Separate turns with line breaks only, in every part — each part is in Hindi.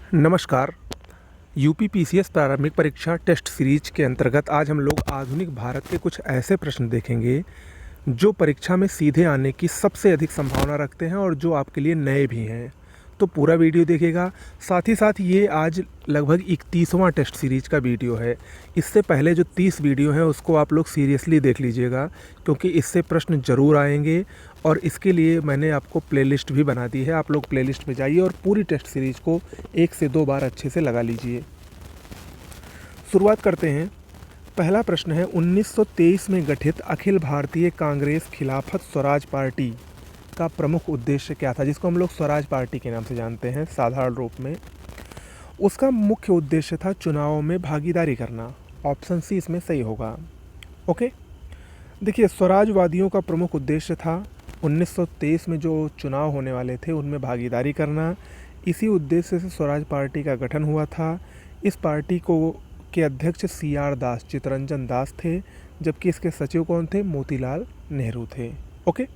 नमस्कार। यूपी पीसीएस प्रारंभिक परीक्षा टेस्ट सीरीज के अंतर्गत आज हम लोग आधुनिक भारत के कुछ ऐसे प्रश्न देखेंगे जो परीक्षा में सीधे आने की सबसे अधिक संभावना रखते हैं और जो आपके लिए नए भी हैं। तो पूरा वीडियो देखिएगा। साथ ही साथ ये आज लगभग 31वां टेस्ट सीरीज का वीडियो है। इससे पहले जो 30 वीडियो हैं उसको आप लोग सीरियसली देख लीजिएगा, क्योंकि इससे प्रश्न ज़रूर आएंगे और इसके लिए मैंने आपको प्लेलिस्ट भी बना दी है। आप लोग प्लेलिस्ट में जाइए और पूरी टेस्ट सीरीज को 1 से 2 बार अच्छे से लगा लीजिए। शुरुआत करते हैं। पहला प्रश्न है, 1923 में गठित अखिल भारतीय कांग्रेस खिलाफत स्वराज पार्टी का प्रमुख उद्देश्य क्या था, जिसको हम लोग स्वराज पार्टी के नाम से जानते हैं साधारण रूप में। उसका मुख्य उद्देश्य था चुनावों में भागीदारी करना। ऑप्शन सी इसमें सही होगा। ओके, देखिए, स्वराजवादियों का प्रमुख उद्देश्य था 1923 में जो चुनाव होने वाले थे उनमें भागीदारी करना। इसी उद्देश्य से स्वराज पार्टी का गठन हुआ था। इस पार्टी को के अध्यक्ष CR दास, चित्तरंजन दास थे, जबकि इसके सचिव कौन थे? मोतीलाल नेहरू थे। ओके,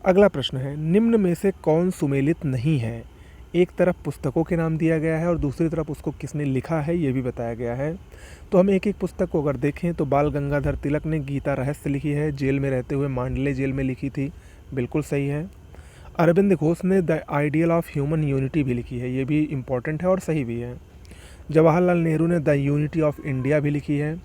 अगला प्रश्न है, निम्न में से कौन सुमेलित नहीं है? एक तरफ पुस्तकों के नाम दिया गया है और दूसरी तरफ उसको किसने लिखा है ये भी बताया गया है। तो हम एक एक पुस्तक को अगर देखें तो बाल गंगाधर तिलक ने गीता रहस्य लिखी है, जेल में रहते हुए मांडले जेल में लिखी थी, बिल्कुल सही है। अरविंद घोष ने the ideal of human unity भी लिखी है, ये भी इम्पॉर्टेंट है और सही भी है। जवाहरलाल नेहरू ने द यूनिटी ऑफ इंडिया भी लिखी है,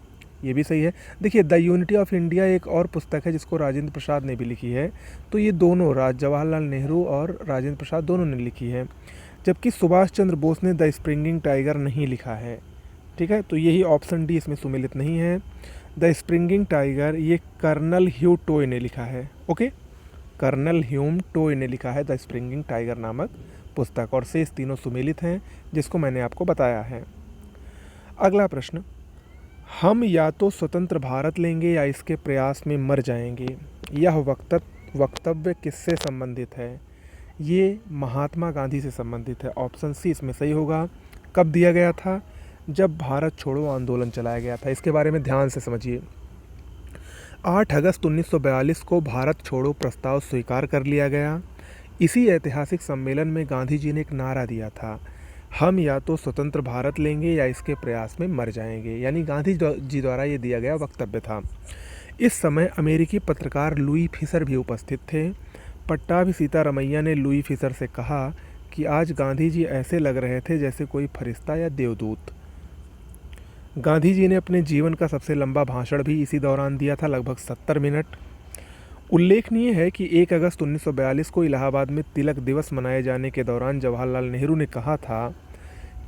ये भी सही है। देखिए, द यूनिटी ऑफ इंडिया एक और पुस्तक है जिसको राजेंद्र प्रसाद ने भी लिखी है। तो ये दोनों जवाहरलाल नेहरू और राजेंद्र प्रसाद दोनों ने लिखी है। जबकि सुभाष चंद्र बोस ने द स्प्रिंगिंग टाइगर नहीं लिखा है। ठीक है, तो यही ऑप्शन डी इसमें सुमेलित नहीं है। द स्प्रिंगिंग टाइगर ये कर्नल ह्यू टोय ने लिखा है। ओके, कर्नल ह्यूम टोय ने लिखा है द स्प्रिंगिंग टाइगर नामक पुस्तक, और शेष तीनों सुमेलित हैं जिसको मैंने आपको बताया है। अगला प्रश्न, हम या तो स्वतंत्र भारत लेंगे या इसके प्रयास में मर जाएंगे। यह वक्तव्य किससे संबंधित है? ये महात्मा गांधी से संबंधित है। ऑप्शन सी इसमें सही होगा। कब दिया गया था? जब भारत छोड़ो आंदोलन चलाया गया था। इसके बारे में ध्यान से समझिए। 8 अगस्त 1942 को भारत छोड़ो प्रस्ताव स्वीकार कर लिया गया। इसी ऐतिहासिक सम्मेलन में गांधी जी ने एक नारा दिया था, हम या तो स्वतंत्र भारत लेंगे या इसके प्रयास में मर जाएंगे। यानी गांधी जी द्वारा ये दिया गया वक्तव्य था। इस समय अमेरिकी पत्रकार लुई फिशर भी उपस्थित थे। पट्टाभी सीतारमैया ने लुई फिशर से कहा कि आज गांधी जी ऐसे लग रहे थे जैसे कोई फरिश्ता या देवदूत। गांधी जी ने अपने जीवन का सबसे लंबा भाषण भी इसी दौरान दिया था, लगभग 70 मिनट। उल्लेखनीय है कि 1 अगस्त 1942 को इलाहाबाद में तिलक दिवस मनाए जाने के दौरान जवाहरलाल नेहरू ने कहा था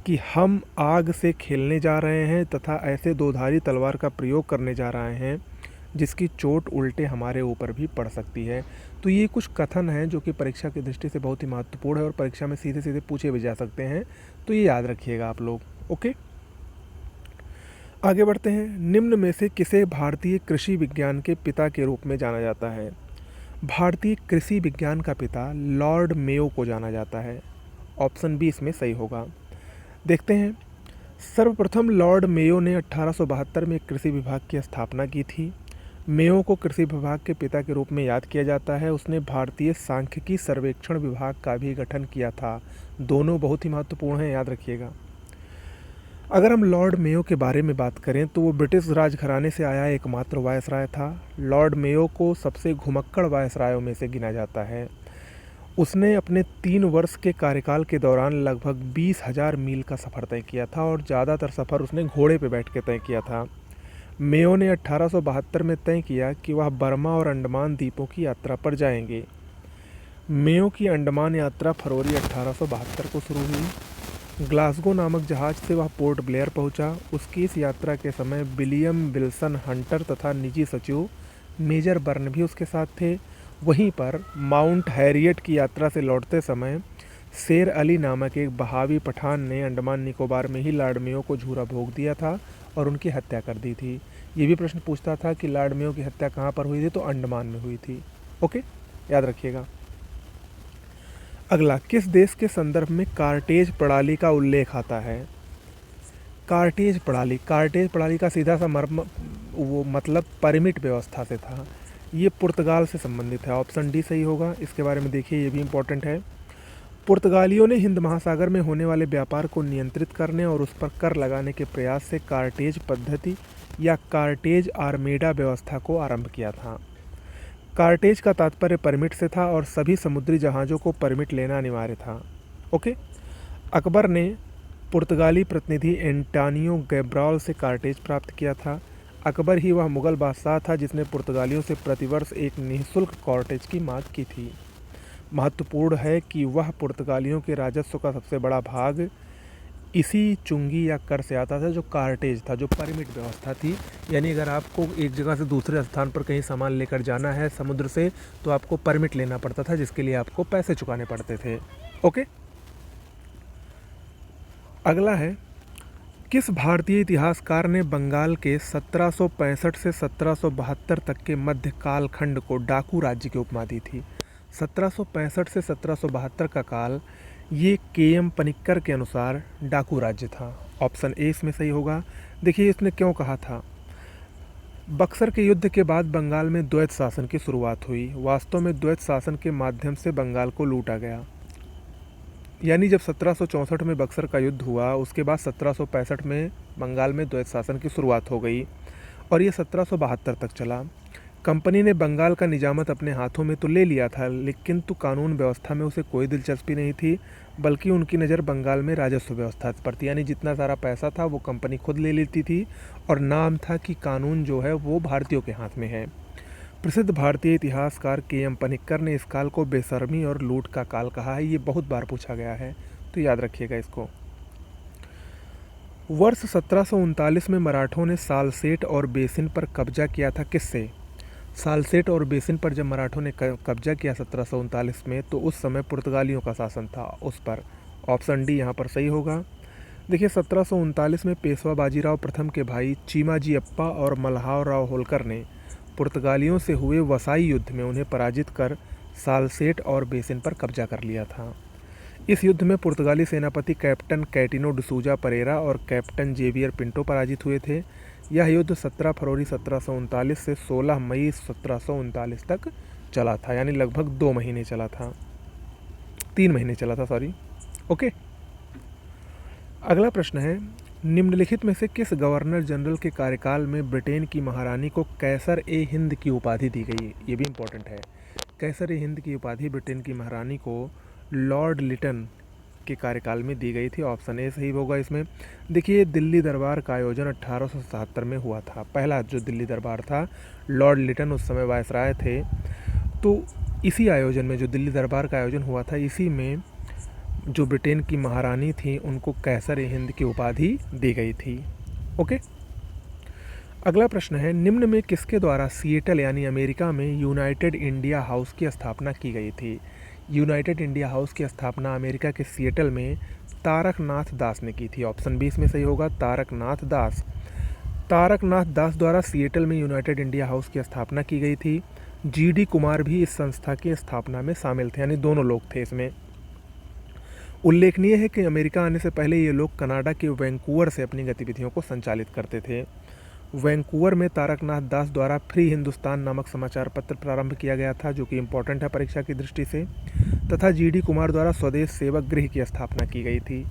कि हम आग से खेलने जा रहे हैं तथा ऐसे दोधारी तलवार का प्रयोग करने जा रहे हैं जिसकी चोट उल्टे हमारे ऊपर भी पड़ सकती है। तो ये कुछ कथन हैं जो कि परीक्षा की दृष्टि से बहुत ही महत्वपूर्ण है और परीक्षा में सीधे सीधे पूछे भी जा सकते हैं, तो ये याद रखिएगा आप लोग। ओके, आगे बढ़ते हैं। निम्न में से किसे भारतीय कृषि विज्ञान के पिता के रूप में जाना जाता है? भारतीय कृषि विज्ञान का पिता लॉर्ड मेयो को जाना जाता है। ऑप्शन बी इसमें सही होगा। देखते हैं। सर्वप्रथम लॉर्ड मेयो ने 1872 में कृषि विभाग की स्थापना की थी। मेयो को कृषि विभाग के पिता के रूप में याद किया जाता है। उसने भारतीय सांख्यिकी सर्वेक्षण विभाग का भी गठन किया था। दोनों बहुत ही महत्वपूर्ण हैं, याद रखिएगा। अगर हम लॉर्ड मेयो के बारे में बात करें तो वो ब्रिटिश राजघराने से आया एकमात्र वायसराय था। लॉर्ड मेयो को सबसे घुमक्कड़ वायसरायों में से गिना जाता है। उसने अपने 3 वर्ष के कार्यकाल के दौरान लगभग 20,000 मील का सफ़र तय किया था और ज़्यादातर सफ़र उसने घोड़े पर बैठ के तय किया था। मेयो ने 1872 में तय किया कि वह बर्मा और अंडमान द्वीपों की यात्रा पर जाएंगे। मेयो की अंडमान यात्रा फरवरी 1872 को शुरू हुई। ग्लासगो नामक जहाज़ से वह पोर्ट ब्लेयर पहुंचा। उसकी इस यात्रा के समय विलियम विल्सन हंटर तथा निजी सचिव मेजर बर्न भी उसके साथ थे। वहीं पर माउंट हैरियट की यात्रा से लौटते समय शेर अली नामक एक बहावी पठान ने अंडमान निकोबार में ही लॉर्ड मेयो को झूरा भोग दिया था और उनकी हत्या कर दी थी। ये भी प्रश्न पूछता था कि लॉर्ड मेयो की हत्या कहाँ पर हुई थी, तो अंडमान में हुई थी। ओके, याद रखिएगा। अगला, किस देश के संदर्भ में कार्टेज प्रणाली का उल्लेख आता है? कार्टेज प्रणाली का सीधा सा मतलब परिमिट व्यवस्था से था। ये पुर्तगाल से संबंधित है। ऑप्शन डी सही होगा। इसके बारे में देखिए, ये भी इम्पोर्टेंट है। पुर्तगालियों ने हिंद महासागर में होने वाले व्यापार को नियंत्रित करने और उस पर कर लगाने के प्रयास से कार्टेज पद्धति या कार्टेज आर्मेडा व्यवस्था को आरंभ किया था। कार्टेज का तात्पर्य परमिट से था और सभी समुद्री जहाज़ों को परमिट लेना अनिवार्य था। ओके। अकबर ने पुर्तगाली प्रतिनिधि एंटोनियो गैब्राल से कार्टेज प्राप्त किया था। अकबर ही वह मुग़ल बादशाह था जिसने पुर्तगालियों से प्रतिवर्ष एक निःशुल्क कार्टेज की मांग की थी। महत्वपूर्ण है कि वह पुर्तगालियों के राजस्व का सबसे बड़ा भाग इसी चुंगी या कर से आता था जो कार्टेज था, जो परमिट व्यवस्था थी। यानी अगर आपको एक जगह से दूसरे स्थान पर कहीं सामान लेकर जाना है समुद्र से तो आपको परमिट लेना पड़ता था, जिसके लिए आपको पैसे चुकाने पड़ते थे। ओके। अगला है, किस भारतीय इतिहासकार ने बंगाल के 1765 से 1772 तक के मध्य कालखंड को डाकू राज्य की उपमा दी थी? 1765 से 1772 का काल ये के.एम. पनिक्कर के अनुसार डाकू राज्य था। ऑप्शन ए इसमें सही होगा। देखिए इसने क्यों कहा था। बक्सर के युद्ध के बाद बंगाल में द्वैत शासन की शुरुआत हुई। वास्तव में द्वैत शासन के माध्यम से बंगाल को लूटा गया। यानी जब 1764 में बक्सर का युद्ध हुआ उसके बाद 1765 में बंगाल में द्वैत शासन की शुरुआत हो गई और ये 1772 तक चला। कंपनी ने बंगाल का निजामत अपने हाथों में तो ले लिया था, लेकिन तो कानून व्यवस्था में उसे कोई दिलचस्पी नहीं थी, बल्कि उनकी नज़र बंगाल में राजस्व व्यवस्था पर थी। यानी जितना सारा पैसा था वो कंपनी खुद ले लेती थी और नाम था कि कानून जो है वो भारतीयों के हाथ में है। प्रसिद्ध भारतीय इतिहासकार के.एम. पनिक्कर ने इस काल को बेशर्मी और लूट का काल कहा है। ये बहुत बार पूछा गया है, तो याद रखिएगा इसको। वर्ष 1739 में मराठों ने सालसेट और बेसिन पर कब्जा किया था। किससे? सालसेट और बेसिन पर जब मराठों ने कब्जा किया 1739 में, तो उस समय पुर्तगालियों का शासन था उस पर। ऑप्शन डी यहाँ पर सही होगा। देखिए 1739 में पेशवा बाजीराव प्रथम के भाई चीमाजी अप्पा और मल्हार राव होलकर ने पुर्तगालियों से हुए वसाई युद्ध में उन्हें पराजित कर सालसेट और बेसिन पर कब्जा कर लिया था। इस युद्ध में पुर्तगाली सेनापति कैप्टन कैटिनो डिसूजा परेरा और कैप्टन जेवियर पिंटो पराजित हुए थे। यह युद्ध 17 फरवरी 1739 से 16 मई 1739 तक चला था। यानी लगभग 2 महीने चला था, 3 महीने चला था, सॉरी। ओके। अगला प्रश्न है, निम्नलिखित में से किस गवर्नर जनरल के कार्यकाल में ब्रिटेन की महारानी को कैसर ए हिंद की उपाधि दी गई? ये भी इम्पोर्टेंट है। कैसर ए हिंद की उपाधि ब्रिटेन की महारानी को लॉर्ड लिटन के कार्यकाल में दी गई थी। ऑप्शन ए सही होगा इसमें। देखिए दिल्ली दरबार का आयोजन 1877 में हुआ था। पहला जो दिल्ली दरबार था, लॉर्ड लिटन उस समय वायसराय थे, तो इसी आयोजन में, जो दिल्ली दरबार का आयोजन हुआ था, इसी में जो ब्रिटेन की महारानी थी उनको कैसर ए हिंद की उपाधि दी गई थी। ओके। अगला प्रश्न है, निम्न में किसके द्वारा सिएटल यानी अमेरिका में यूनाइटेड इंडिया हाउस की स्थापना की गई थी? यूनाइटेड इंडिया हाउस की स्थापना अमेरिका के सिएटल में तारकनाथ दास ने की थी। ऑप्शन बी इसमें सही होगा, तारकनाथ दास। तारकनाथ दास द्वारा सिएटल में यूनाइटेड इंडिया हाउस की स्थापना की गई थी। जी.डी. कुमार भी इस संस्था की स्थापना में शामिल थे, यानी दोनों लोग थे इसमें। उल्लेखनीय है कि अमेरिका आने से पहले ये लोग कनाडा के वैंकूवर से अपनी गतिविधियों को संचालित करते थे। वैंकूवर में तारकनाथ दास द्वारा फ्री हिंदुस्तान नामक समाचार पत्र प्रारंभ किया गया था, जो कि इम्पोर्टेंट है परीक्षा की दृष्टि से, तथा जी.डी. कुमार द्वारा स्वदेश सेवक गृह की स्थापना की गई थी।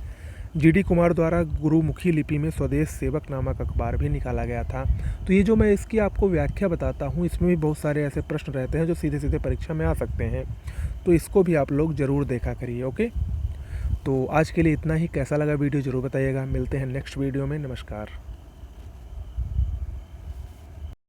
जी.डी. कुमार द्वारा गुरुमुखी लिपि में स्वदेश सेवक नामक अखबार भी निकाला गया था। तो ये जो मैं इसकी आपको व्याख्या बताता हूँ, इसमें भी बहुत सारे ऐसे प्रश्न रहते हैं जो सीधे सीधे परीक्षा में आ सकते हैं, तो इसको भी आप लोग ज़रूर देखा करिए। ओके। तो आज के लिए इतना ही। कैसा लगा वीडियो ज़रूर बताइएगा। मिलते हैं नेक्स्ट वीडियो में। नमस्कार।